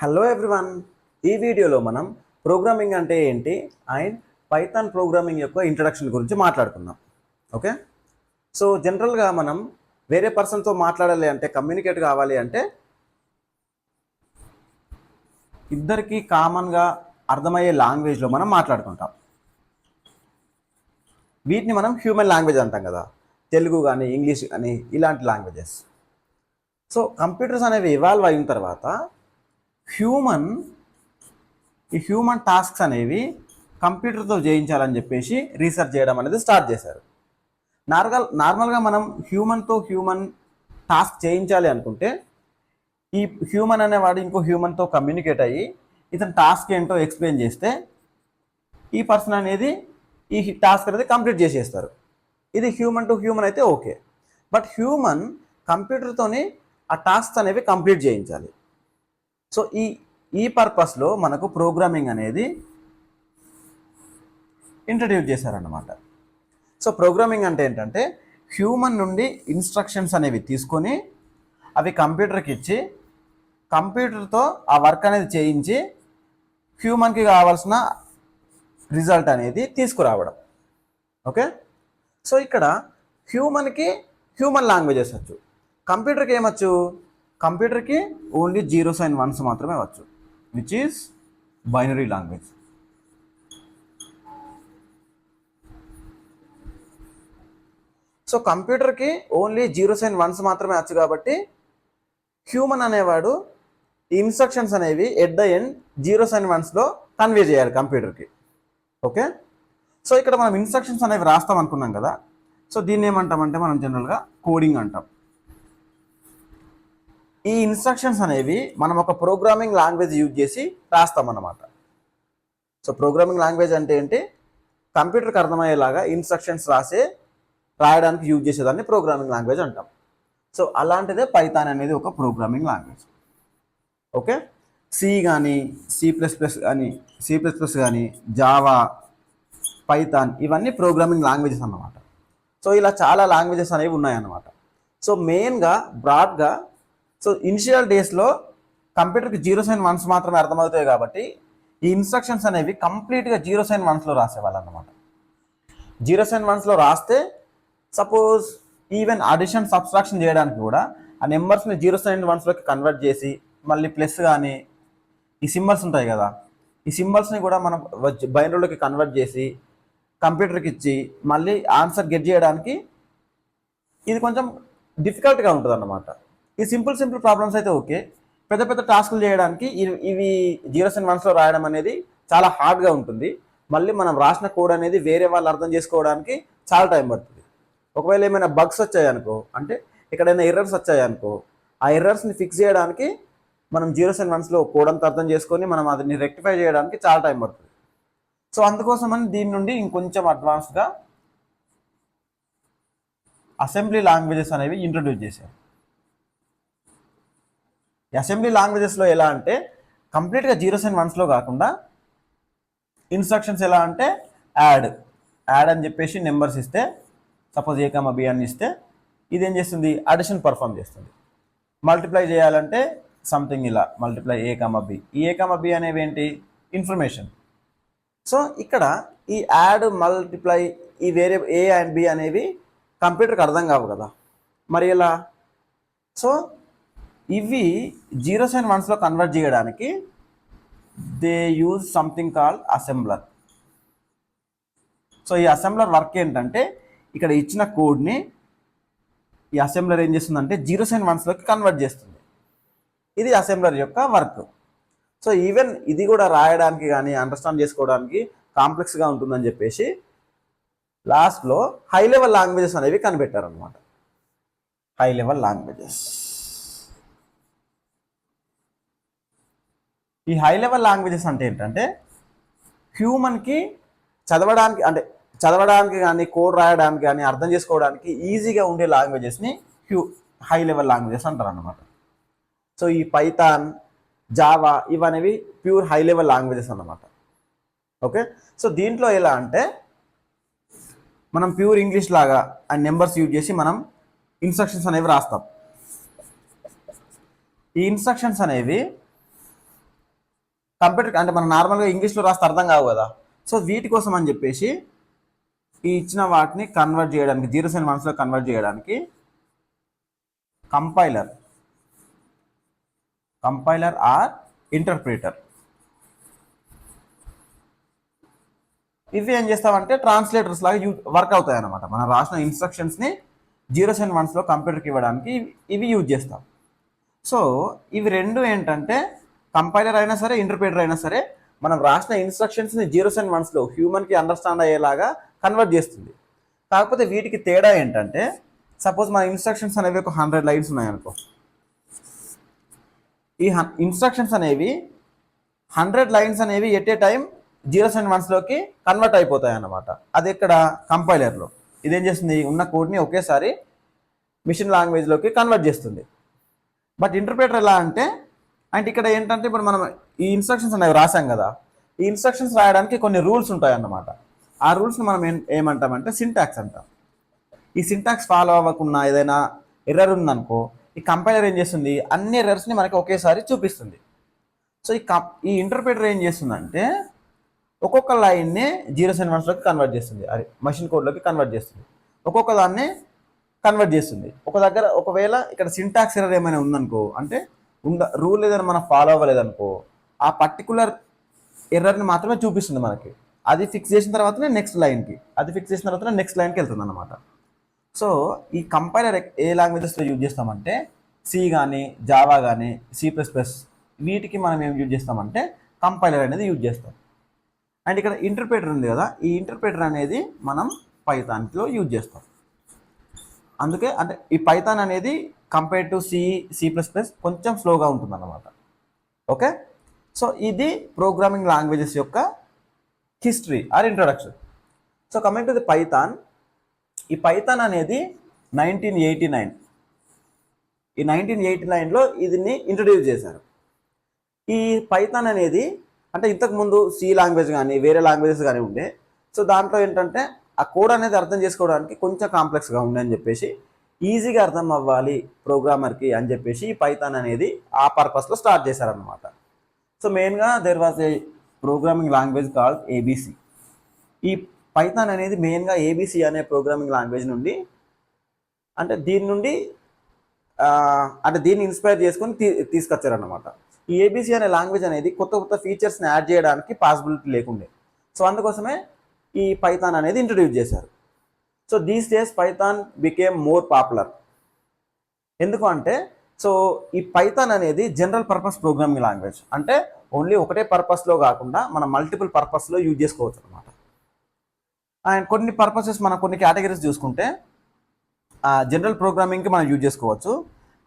Hello everyone. ఈ వీడియోలో మనం ప్రోగ్రామింగ్ అంటే ఏంటి అండ్ పైథాన్ ప్రోగ్రామింగ్ యొక్క ఇంట్రడక్షన్ గురించి మాట్లాడుకుందాం. ఓకే, సో జనరల్గా మనం వేరే పర్సన్తో మాట్లాడాలి అంటే, కమ్యూనికేట్ కావాలి అంటే ఇద్దరికి కామన్గా అర్థమయ్యే లాంగ్వేజ్లో మనం మాట్లాడుకుంటాం. వీటిని మనం హ్యూమన్ లాంగ్వేజ్ అంటాం కదా, తెలుగు కానీ ఇంగ్లీష్ కానీ ఇలాంటి లాంగ్వేజెస్. సో కంప్యూటర్స్ అనేవి ఇవాల్వ్ అయిన తర్వాత హ్యూమన్ టాస్క్స్ అనేవి కంప్యూటర్తో చేయించాలని చెప్పేసి రీసెర్చ్ చేయడం అనేది స్టార్ట్ చేశారు. నార్మల్గా మనం హ్యూమన్ టాస్క్ చేయించాలి అనుకుంటే ఈ హ్యూమన్ అనేవాడు ఇంకో హ్యూమన్తో కమ్యూనికేట్ అయ్యి ఇతని టాస్క్ ఏంటో ఎక్స్ప్లెయిన్ చేస్తే ఈ పర్సన్ అనేది ఈ టాస్క్ అనేది కంప్లీట్ చేసేస్తారు. ఇది హ్యూమన్ టు హ్యూమన్ అయితే ఓకే, బట్ హ్యూమన్ కంప్యూటర్తోని ఆ టాస్క్ అనేవి కంప్లీట్ చేయించాలి. సో ఈ పర్పస్లో మనకు ప్రోగ్రామింగ్ అనేది ఇంట్రడ్యూస్ చేశారన్నమాట. సో ప్రోగ్రామింగ్ అంటే ఏంటంటే హ్యూమన్ నుండి ఇన్స్ట్రక్షన్స్ అనేవి తీసుకొని అవి కంప్యూటర్కి ఇచ్చి కంప్యూటర్తో ఆ వర్క్ అనేది చేయించి హ్యూమన్కి కావాల్సిన రిజల్ట్ అనేది తీసుకురావడం. ఓకే, సో ఇక్కడ హ్యూమన్ లాంగ్వేజెస్ వచ్చు, కంప్యూటర్కి ఏమొచ్చు, కంప్యూటర్కి ఓన్లీ 0s and 1s మాత్రమే వచ్చు, which is binary language. So కంప్యూటర్కి ఓన్లీ 0s and 1s మాత్రమే వచ్చు కాబట్టి హ్యూమన్ అనేవాడు ఈ ఇన్స్ట్రక్షన్స్ అనేవి at the end 0s and 1sలో కన్వే చేయాలి కంప్యూటర్కి. ఓకే, సో ఇక్కడ మనం ఇన్స్ట్రక్షన్స్ అనేవి రాస్తాం అనుకున్నాం కదా, సో దీన్ని ఏమంటామంటే మనం జనరల్గా కోడింగ్ అంటాం. ఈ ఇన్స్ట్రక్షన్స్ అనేవి మనం ఒక ప్రోగ్రామింగ్ లాంగ్వేజ్ యూజ్ చేసి రాస్తాం అన్నమాట. సో ప్రోగ్రామింగ్ లాంగ్వేజ్ అంటే ఏంటి, కంప్యూటర్కి అర్థమయ్యేలాగా ఇన్స్ట్రక్షన్స్ రాయడానికి యూజ్ చేసేదాన్ని ప్రోగ్రామింగ్ లాంగ్వేజ్ అంటాం. సో అలాంటిదే పైథాన్ అనేది ఒక ప్రోగ్రామింగ్ లాంగ్వేజ్. ఓకే, సి కానీ సి ప్లస్ ప్లస్ కానీ జావా, పైథాన్ ఇవన్నీ ప్రోగ్రామింగ్ లాంగ్వేజెస్ అన్నమాట. సో ఇలా చాలా లాంగ్వేజెస్ అనేవి ఉన్నాయన్నమాట. సో మెయిన్గా బ్రాడ్గా సో ఇనిషియల్ డేస్లో కంప్యూటర్కి 0s and 1s మాత్రమే అర్థమవుతాయి కాబట్టి ఈ ఇన్స్ట్రక్షన్స్ అనేవి కంప్లీట్గా 0s and 1sలో రాసేవాళ్ళు అన్నమాట. 0s and 1sలో రాస్తే సపోజ్ ఈవెన్ అడిషన్ సబ్స్ట్రాక్షన్ చేయడానికి కూడా ఆ నెంబర్స్ని 0s and 1sలోకి కన్వర్ట్ చేసి మళ్ళీ ప్లస్ కానీ ఈ సింబల్స్ ఉంటాయి కదా, ఈ సింబల్స్ని కూడా మనం బైనరీలోకి కన్వర్ట్ చేసి కంప్యూటర్కి ఇచ్చి మళ్ళీ ఆన్సర్ గెట్ చేయడానికి ఇది కొంచెం డిఫికల్ట్గా ఉంటుంది అన్నమాట. ఈ సింపుల్ ప్రాబ్లమ్స్ అయితే ఓకే, పెద్ద టాస్కులు చేయడానికి ఇవి 0s and 1sలో రాయడం అనేది చాలా హార్డ్గా ఉంటుంది. మళ్ళీ మనం రాసిన కోడ్ అనేది వేరే వాళ్ళు అర్థం చేసుకోవడానికి చాలా టైం పడుతుంది. ఒకవేళ ఏమైనా బగ్స్ వచ్చాయనుకో, అంటే ఎక్కడైనా ఎర్రర్స్ వచ్చాయనుకో, ఆ ఎర్రర్స్ని ఫిక్స్ చేయడానికి మనం 0s and 1sలో కోడ్ అంతా అర్థం చేసుకొని మనం అదిని రెక్టిఫై చేయడానికి చాలా టైం పడుతుంది. సో అందుకోసమని దీని నుండి ఇంకొంచెం అడ్వాన్స్గా అసెంబ్లీ లాంగ్వేజెస్ అనేవి ఇంట్రడ్యూస్ చేశారు. ఈ అసెంబ్లీ లాంగ్వేజెస్లో ఎలా అంటే కంప్లీట్గా 0s and 1sలో కాకుండా ఇన్స్ట్రక్షన్స్ ఎలా అంటే యాడ్ అని చెప్పేసి నెంబర్స్ ఇస్తే, సపోజ్ A, B అని ఇస్తే ఇది ఏం చేస్తుంది, అడిషన్ పర్ఫామ్ చేస్తుంది. మల్టిప్లై చేయాలంటే సంథింగ్ ఇలా మల్టిప్లై A, B. ఈ A, B అనేవి ఏంటి, ఇన్ఫర్మేషన్. సో ఇక్కడ ఈ యాడ్, మల్టిప్లై, ఈ వేరే A and B అనేవి కంప్యూటర్కి అర్థం కావు కదా, మరి ఎలా? సో ఇవి 0s and 1sలో కన్వర్ట్ చేయడానికి they use something called assembler. So ఈ అసెంబ్లర్ వర్క్ ఏంటంటే ఇక్కడ ఇచ్చిన కోడ్ని ఈ అసెంబ్లర్ ఏం చేస్తుందంటే 0s and 1sలోకి కన్వర్ట్ చేస్తుంది. ఇది అసెంబ్లర్ యొక్క వర్క్. సో ఈవెన్ ఇది కూడా రాయడానికి కానీ అండర్స్టాండ్ చేసుకోవడానికి కాంప్లెక్స్గా ఉంటుందని చెప్పేసి లాస్ట్లో హై లెవెల్ లాంగ్వేజెస్ అనేవి కనిపెట్టారనమాట. హై లెవెల్ లాంగ్వేజెస్, ఈ హై లెవెల్ లాంగ్వేజెస్ అంటే ఏంటంటే హ్యూమన్కి చదవడానికి కానీ కోడ్ రాయడానికి కానీ అర్థం చేసుకోవడానికి ఈజీగా ఉండే లాంగ్వేజెస్ని హై లెవెల్ లాంగ్వేజెస్ అంటారు అన్నమాట. సో ఈ పైథాన్, జావా ఇవనేవి ప్యూర్ హై లెవెల్ లాంగ్వేజెస్ అన్నమాట. ఓకే, సో దీంట్లో ఎలా అంటే మనం ప్యూర్ ఇంగ్లీష్ లాగా ఆ నెంబర్స్ యూజ్ చేసి మనం ఇన్స్ట్రక్షన్స్ అనేవి రాస్తాం. ఈ ఇన్స్ట్రక్షన్స్ అనేవి కంప్యూటర్ అంటే మనం నార్మల్గా ఇంగ్లీష్లో రాస్తే అర్థం కావు కదా. సో వీటి కోసం అని చెప్పేసి ఈ ఇచ్చిన వాటిని కన్వర్ట్ చేయడానికి, జీరోస్ అండ్ వన్స్లో కన్వర్ట్ చేయడానికి కంపైలర్ ఆర్ ఇంటర్ప్రిటర్ ఇవి ఏం చేస్తామంటే ట్రాన్స్లేటర్స్ లాగా వర్క్ అవుతాయి అన్నమాట. మనం రాసిన ఇన్స్ట్రక్షన్స్ని జీరోస్ అండ్ వన్స్లో కంప్యూటర్కి ఇవ్వడానికి ఇవి యూజ్ చేస్తాం. సో ఇవి రెండు ఏంటంటే కంపైలర్ అయినా సరే ఇంటర్ప్రిటర్ అయినా సరే మనం రాసిన ఇన్స్ట్రక్షన్స్ని జీరోస్ అండ్ వన్స్లో హ్యూమన్కి అండర్స్టాండ్ అయ్యేలాగా కన్వర్ట్ చేస్తుంది. కాకపోతే వీటికి తేడా ఏంటంటే సపోజ్ మన ఇన్స్ట్రక్షన్స్ అనేవి ఒక 100 లైన్స్ ఉన్నాయనుకో, ఈ ఇన్స్ట్రక్షన్స్ అనేవి 100 లైన్స్ అనేవి at a time zeros and వన్స్లోకి కన్వర్ట్ అయిపోతాయి అన్నమాట. అది ఇక్కడ కంపైలర్లో ఇదేం చేస్తుంది, ఉన్న కోడ్ని ఒకేసారి మిషన్ లాంగ్వేజ్లోకి కన్వర్ట్ చేస్తుంది. బట్ ఇంటర్ప్రిటర్ ఎలా అంటే ఇక్కడ ఏంటంటే ఇప్పుడు మనం ఈ ఇన్స్ట్రక్షన్స్ అనేవి రాసాం కదా, ఈ ఇన్స్ట్రక్షన్స్ రాయడానికి కొన్ని రూల్స్ ఉంటాయి అన్నమాట. ఆ రూల్స్ని మనం ఏమంటామంటే సింటాక్స్ అంటాం. ఈ సింటాక్స్ ఫాలో అవ్వకుండా ఏదైనా ఎర్రర్ ఉందనుకో, ఈ కంపైలర్ ఏం చేస్తుంది, అన్ని ఎర్రర్స్ని మనకి ఒకేసారి చూపిస్తుంది. సో ఈ ఇంటర్ప్రిటర్ ఏం చేస్తుందంటే ఒక్కొక్క లైన్ని జీరోస్ అండ్ వన్స్లోకి కన్వర్ట్ చేస్తుంది, అది మషిన్ కోడ్లోకి కన్వర్ట్ చేస్తుంది, ఒక్కొక్క దాన్ని కన్వర్ట్ చేస్తుంది. ఒక దగ్గర ఒకవేళ ఇక్కడ సింటాక్స్ ఎర్రర్ ఏమైనా ఉందనుకో, అంటే రూల్ ఏదైనా మనం ఫాలో అవ్వలేదనుకో, ఆ పర్టికులర్ ఎర్రర్ని మాత్రమే చూపిస్తుంది మనకి. అది ఫిక్స్ చేసిన తర్వాతనే నెక్స్ట్ లైన్కి, అది ఫిక్స్ చేసిన తర్వాతనే నెక్స్ట్ లైన్కి వెళ్తుంది అనమాట. సో ఈ కంపైలర్ ఏ లాంగ్వేజెస్లో యూజ్ చేస్తామంటే సి కానీ, జావా కానీ, C++, వీటికి మనం ఏం యూజ్ చేస్తామంటే కంపైలర్ అనేది యూజ్ చేస్తాం. అండ్ ఇక్కడ ఇంటర్ప్రిటర్ ఉంది కదా, ఈ ఇంటర్ప్రిటర్ అనేది మనం పైథాన్లో యూజ్ చేస్తాం. అందుకే అంటే ఈ పైథాన్ అనేది కంపేర్ టు C++ కొంచెం స్లోగా ఉంటుంది అన్నమాట. ఓకే, సో ఇది ప్రోగ్రామింగ్ లాంగ్వేజెస్ యొక్క history or introduction. So coming to the Python, ఈ పైథాన్ అనేది 1989, ఈ 1989లో దీన్ని ఇంట్రడ్యూస్ చేశారు. ఈ పైథాన్ అనేది అంటే ఇంతకుముందు సి లాంగ్వేజ్ కానీ వేరే లాంగ్వేజెస్ కానీ ఉండే. సో దాంట్లో ఏంటంటే ఆ కోడ్ అనేది అర్థం చేసుకోవడానికి కొంచెం కాంప్లెక్స్గా ఉంది అని చెప్పేసి, ఈజీగా అర్థం అవ్వాలి ప్రోగ్రామర్కి అని చెప్పేసి ఈ పైథాన్ అనేది ఆ పర్పస్లో స్టార్ట్ చేశారనమాట. సో మెయిన్గా there was a programming language called ABC. ఈ పైథాన్ అనేది మెయిన్గా ABC అనే ప్రోగ్రామింగ్ లాంగ్వేజ్ నుండి అంటే దీన్ని ఇన్స్పైర్ చేసుకొని తీసుకొచ్చారనమాట. ఈ ABC అనే లాంగ్వేజ్ అనేది కొత్త కొత్త ఫీచర్స్ని యాడ్ చేయడానికి పాసిబిలిటీ లేకుండే. సో అందుకోసమే ఈ పైథాన్ అనేది ఇంట్రడ్యూస్ చేశారు. So these days Python became more popular. ఎందుకు అంటే సో ఈ పైథాన్ అనేది జనరల్ పర్పస్ ప్రోగ్రామింగ్ లాంగ్వేజ్, అంటే ఓన్లీ ఒకటే పర్పస్లో కాకుండా మనం మల్టిపుల్ పర్పస్లో యూజ్ చేసుకోవచ్చు అనమాట. అండ్ కొన్ని పర్పసెస్ మనం కొన్ని కేటగిరీస్ చూసుకుంటే జనరల్ ప్రోగ్రామింగ్కి మనం యూజ్ చేసుకోవచ్చు.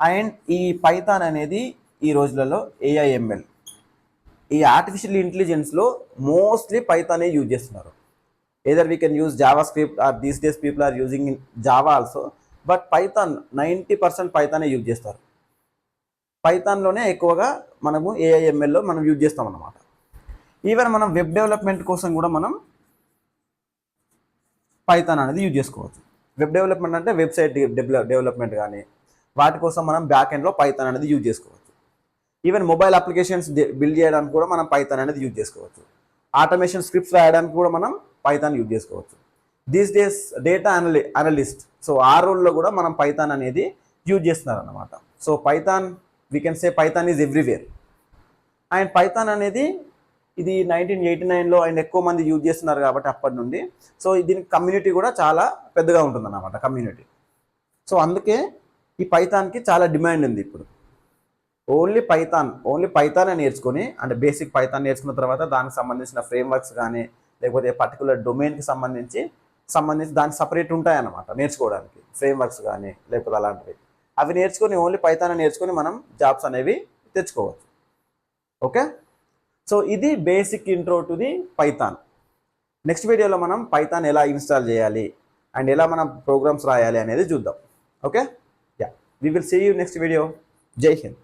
అండ్ ఈ పైథాన్ అనేది ఈ రోజులలో AIML, ఈ ఆర్టిఫిషియల్ ఇంటెలిజెన్స్లో మోస్ట్లీ పైథానే యూజ్ చేస్తున్నారు. Either we can use JavaScript or these days people are using Java also, but Python 90% పైథానే యూజ్ చేస్తారు. పైథాన్లోనే ఎక్కువగా మనము AIMLలో మనం యూజ్ చేస్తాం అన్నమాట. ఈవెన్ మనం వెబ్ డెవలప్మెంట్ కోసం కూడా మనం పైథాన్ అనేది యూజ్ చేసుకోవచ్చు. వెబ్ డెవలప్మెంట్ అంటే వెబ్సైట్ డెవలప్మెంట్ కానీ వాటి కోసం మనం బ్యాక్ ఎండ్లో పైథాన్ అనేది యూజ్ చేసుకోవచ్చు. ఈవెన్ మొబైల్ అప్లికేషన్స్ బిల్డ్ చేయడానికి కూడా మనం పైథాన్ అనేది యూజ్ చేసుకోవచ్చు. ఆటోమేషన్ స్క్రిప్ట్స్ రాయడానికి కూడా మనం పైథాన్ యూజ్ చేసుకోవచ్చు. These days data analyst, so ఆ రోల్లో కూడా మనం పైథాన్ అనేది యూజ్ చేస్తున్నారు అన్నమాట. So Python we can say Python is everywhere. And Python అనేది ఇది 1989లో అండ్ ఎక్కువ మంది యూజ్ చేస్తున్నారు కాబట్టి అప్పటి నుండి సో దీనికి కమ్యూనిటీ కూడా చాలా పెద్దగా ఉంటుంది అన్నమాట కమ్యూనిటీ. సో అందుకే ఈ పైథాన్కి చాలా డిమాండ్ ఉంది ఇప్పుడు. ఓన్లీ పైథాన్ నేర్చుకొని అంటే బేసిక్ పైథాన్ నేర్చుకున్న తర్వాత దానికి సంబంధించిన ఫ్రేమ్వర్క్స్ కానీ లేకపోతే పర్టికులర్ డొమైన్కి సంబంధించి దానికి సపరేట్ ఉంటాయన్నమాట నేర్చుకోవడానికి, ఫ్రేమ్వర్క్స్ కానీ లేకపోతే అలాంటివి. అవి నేర్చుకొని ఓన్లీ పైథాన్ నేర్చుకొని మనం జాబ్స్ అనేవి తెచ్చుకోవచ్చు. ఓకే, సో ఇది basic intro to the Python. Next వీడియోలో మనం పైథాన్ ఎలా ఇన్స్టాల్ చేయాలి అండ్ ఎలా మనం ప్రోగ్రామ్స్ రాయాలి అనేది చూద్దాం. Okay, ya, we will see you next video. జై హింద్.